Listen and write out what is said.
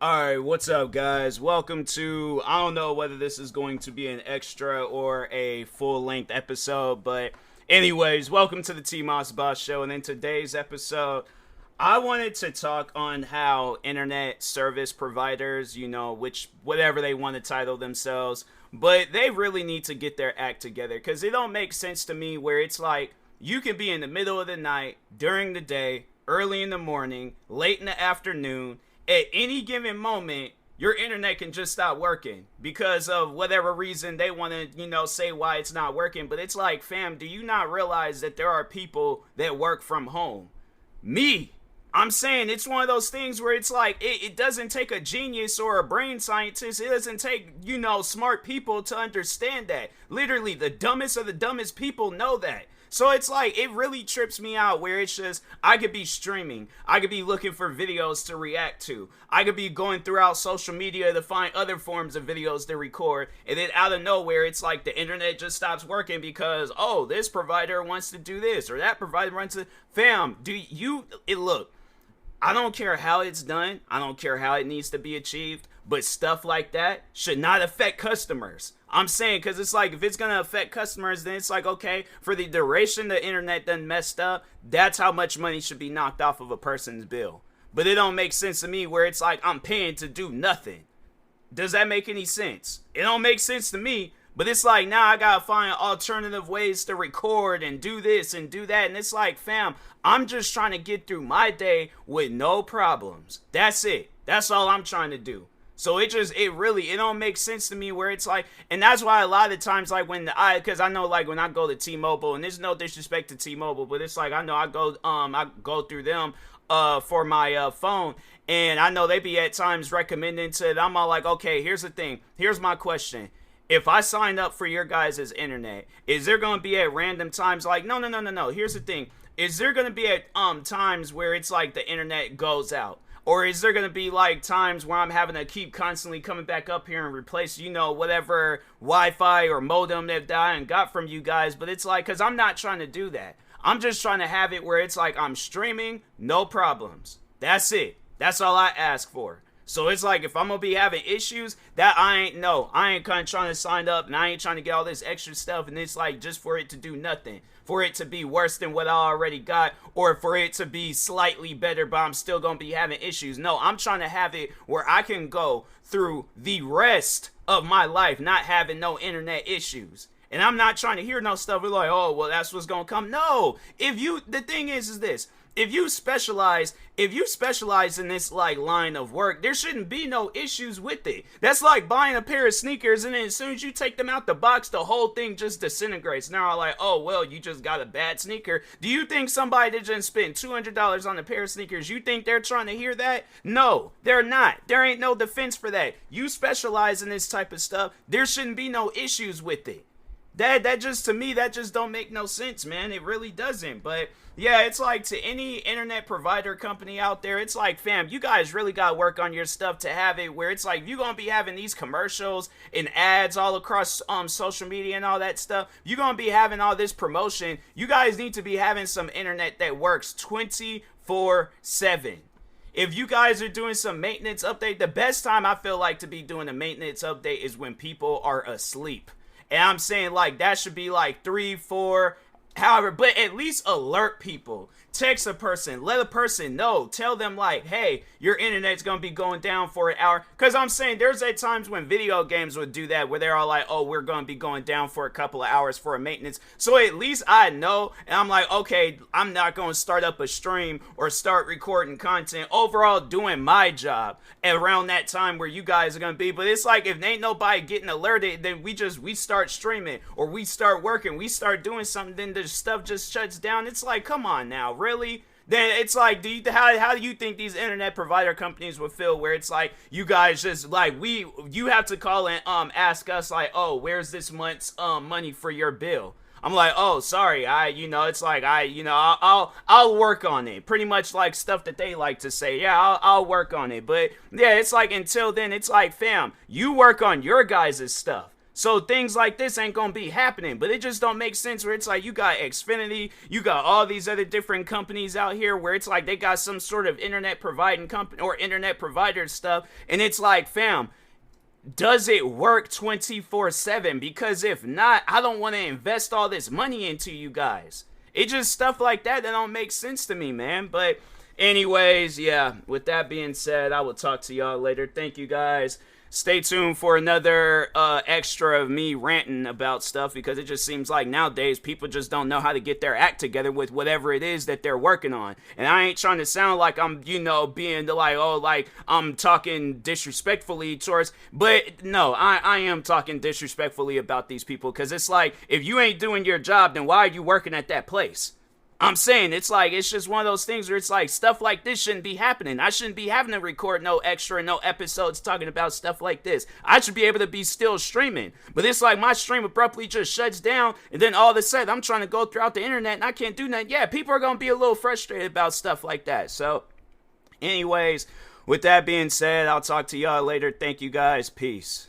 Alright, what's up, guys? Welcome to, I don't know whether this is going to be an extra or a full-length episode, but anyways, welcome to the TMossBoss show, and in today's episode, I wanted to talk on how internet service providers, whatever they want to title themselves, but they really need to get their act together, because it don't make sense to me where it's like, you can be in the middle of the night, during the day, early in the morning, late in the afternoon, at any given moment, your internet can just stop working because of whatever reason they want to, say why it's not working. But it's like, fam, do you not realize that there are people that work from home? I'm saying it's one of those things where it's like, it doesn't take a genius or a brain scientist. It doesn't take, smart people to understand that. Literally, the dumbest of the dumbest people know that. So it's like, it really trips me out where it's just, I could be streaming. I could be looking for videos to react to. I could be going throughout social media to find other forms of videos to record. And then out of nowhere, it's like the internet just stops working because, oh, this provider wants to do this or that provider wants to. Fam, look, I don't care how it's done. I don't care how it needs to be achieved. But stuff like that should not affect customers. I'm saying, because it's like, if it's going to affect customers, then it's like, okay, for the duration the internet done messed up, that's how much money should be knocked off of a person's bill. But it don't make sense to me where it's like, I'm paying to do nothing. Does that make any sense? It don't make sense to me. But it's like, now I got to find alternative ways to record and do this and do that. And it's like, fam, I'm just trying to get through my day with no problems. That's it. That's all I'm trying to do. So it don't make sense to me where it's like, and that's why a lot of times, like because I know, like when I go to T-Mobile, and there's no disrespect to T-Mobile, but it's like, I know I go through them, for my, phone, and I know they be at times recommending to, I'm all like, okay, here's the thing, here's my question. If I sign up for your guys' internet, is there going to be at random times like, no, here's the thing, is there going to be at, times where it's like the internet goes out? Or is there going to be like times where I'm having to keep constantly coming back up here and replace, whatever Wi-Fi or modem that I got from you guys? But it's like, because I'm not trying to do that. I'm just trying to have it where it's like I'm streaming, no problems. That's it. That's all I ask for. So it's like, if I'm going to be having issues, that I ain't kind of trying to sign up, and I ain't trying to get all this extra stuff, and it's like just for it to do nothing. For it to be worse than what I already got, or for it to be slightly better, but I'm still going to be having issues. No, I'm trying to have it where I can go through the rest of my life not having no internet issues. And I'm not trying to hear no stuff like, oh, well, that's what's going to come. No, the thing is this. If you specialize in this like line of work, there shouldn't be no issues with it. That's like buying a pair of sneakers, and then as soon as you take them out the box, the whole thing just disintegrates. Now I'm like, oh, well, you just got a bad sneaker. Do you think somebody that just spent $200 on a pair of sneakers, you think they're trying to hear that? No, they're not. There ain't no defense for that. You specialize in this type of stuff, there shouldn't be no issues with it. That just, to me, that just don't make no sense, man. It really doesn't. But yeah, it's like, to any internet provider company out there, it's like, fam, you guys really got to work on your stuff to have it where it's like, you're going to be having these commercials and ads all across social media and all that stuff. You're going to be having all this promotion. You guys need to be having some internet that works 24/7. If you guys are doing some maintenance update, the best time I feel like to be doing a maintenance update is when people are asleep. And I'm saying, like, that should be like 3, 4, however, but at least alert people. Text a person, let a person know, tell them like, hey, your internet's gonna be going down for an hour. Because I'm saying, there's at times when video games would do that, where they're all like, oh, we're gonna be going down for a couple of hours for a maintenance. So at least I know, and I'm like, okay, I'm not gonna start up a stream or start recording content, overall doing my job around that time where you guys are gonna be. But it's like, if ain't nobody getting alerted, then we start streaming, or we start working, we start doing something, then the stuff just shuts down. It's like, come on now, really? Then it's like, how do you think these internet provider companies would feel where it's like, you guys just like, you have to call and ask us like, oh, where's this month's money for your bill? I'm like, oh, sorry, it's like, I'll work on it. Pretty much like stuff that they like to say. Yeah, I'll work on it. But yeah, it's like, until then, it's like, fam, you work on your guys' stuff. So things like this ain't gonna be happening, but it just don't make sense where it's like you got Xfinity, you got all these other different companies out here where it's like they got some sort of internet providing company or internet provider stuff, and it's like, fam, does it work 24/7? Because if not, I don't want to invest all this money into you guys. It just stuff like that don't make sense to me, man. But anyways, yeah, with that being said, I will talk to y'all later. Thank you guys. Stay tuned for another extra of me ranting about stuff, because it just seems like nowadays people just don't know how to get their act together with whatever it is that they're working on. And I ain't trying to sound like I'm, being like, oh, like I'm talking disrespectfully towards, but no, I am talking disrespectfully about these people, because it's like, if you ain't doing your job, then why are you working at that place? I'm saying, it's like, it's just one of those things where it's like, stuff like this shouldn't be happening. I shouldn't be having to record no extra, no episodes talking about stuff like this. I should be able to be still streaming. But it's like my stream abruptly just shuts down, and then all of a sudden I'm trying to go throughout the internet and I can't do nothing. Yeah, people are going to be a little frustrated about stuff like that. So, anyways, with that being said, I'll talk to y'all later. Thank you guys. Peace.